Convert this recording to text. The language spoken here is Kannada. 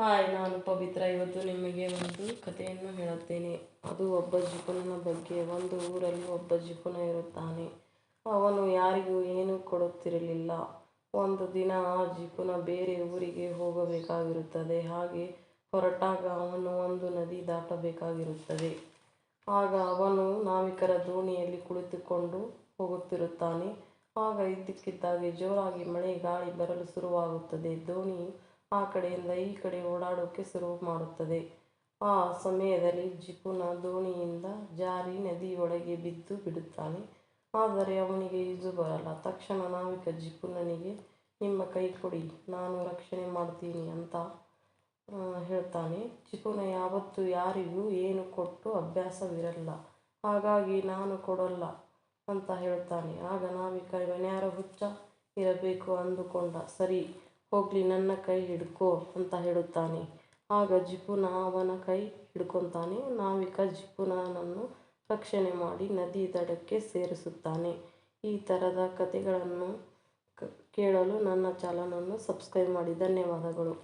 ಹಾಯ್, ನಾನು ಪವಿತ್ರ. ಇವತ್ತು ನಿಮಗೆ ಒಂದು ಕಥೆಯನ್ನು ಹೇಳುತ್ತೇನೆ. ಅದು ಒಬ್ಬ ಜಿಪುಣನ ಬಗ್ಗೆ. ಒಂದು ಊರಲ್ಲಿ ಒಬ್ಬ ಜಿಪುಣ ಇರುತ್ತಾನೆ. ಅವನು ಯಾರಿಗೂ ಏನೂ ಕೊಡುತ್ತಿರಲಿಲ್ಲ. ಒಂದು ದಿನ ಆ ಜಿಪುಣ ಬೇರೆ ಊರಿಗೆ ಹೋಗಬೇಕಾಗಿರುತ್ತದೆ. ಹಾಗೆ ಹೊರಟಾಗ ಅವನು ಒಂದು ನದಿ ದಾಟಬೇಕಾಗಿರುತ್ತದೆ. ಆಗ ಅವನು ನಾವಿಕರ ದೋಣಿಯಲ್ಲಿ ಕುಳಿತುಕೊಂಡು ಹೋಗುತ್ತಿರುತ್ತಾನೆ. ಆಗ ಇದ್ದಕ್ಕಿದ್ದಾಗೆ ಜೋರಾಗಿ ಮಳೆ ಗಾಳಿ ಬರಲು ಶುರುವಾಗುತ್ತದೆ. ದೋಣಿಯು ಆ ಕಡೆಯಿಂದ ಈ ಕಡೆ ಓಡಾಡೋಕೆ ಶುರು ಮಾಡುತ್ತದೆ. ಆ ಸಮಯದಲ್ಲಿ ಜಿಪುಣ ದೋಣಿಯಿಂದ ಜಾರಿ ನದಿಯೊಳಗೆ ಬಿದ್ದು ಬಿಡುತ್ತಾನೆ. ಆದರೆ ಅವನಿಗೆ ಈಜು ಬರಲ್ಲ. ತಕ್ಷಣ ನಾವಿಕ ಜಿಪುಣನಿಗೆ, ನಿಮ್ಮ ಕೈ ಕೊಡಿ, ನಾನು ರಕ್ಷಣೆ ಮಾಡ್ತೀನಿ ಅಂತ ಹೇಳ್ತಾನೆ. ಜಿಪುಣ ಯಾವತ್ತೂ ಯಾರಿಗೂ ಏನು ಕೊಟ್ಟು ಅಭ್ಯಾಸವಿರಲ್ಲ, ಹಾಗಾಗಿ ನಾನು ಕೊಡಲ್ಲ ಅಂತ ಹೇಳ್ತಾನೆ. ಆಗ ನಾವಿಕ, ಇವನ್ಯಾರೋ ಹುಚ್ಚ ಇರಬೇಕು ಅಂದುಕೊಂಡ. ಸರಿ ಹೋಗ್ಲಿ, ನನ್ನ ಕೈ ಹಿಡ್ಕೋ ಅಂತ ಹೇಳುತ್ತಾನೆ. ಆಗ ಜಿಪುಣ ಅವನ ಕೈ ಹಿಡ್ಕೊತಾನೆ. ನಾವಿಕ ಜಿಪುಣನನ್ನು ರಕ್ಷಣೆ ಮಾಡಿ ನದಿ ದಡಕ್ಕೆ ಸೇರಿಸುತ್ತಾನೆ. ಈ ಥರದ ಕಥೆಗಳನ್ನು ಕೇಳಲು ನನ್ನ ಚಾನಲನ್ನು ಸಬ್ಸ್ಕ್ರೈಬ್ ಮಾಡಿ. ಧನ್ಯವಾದಗಳು.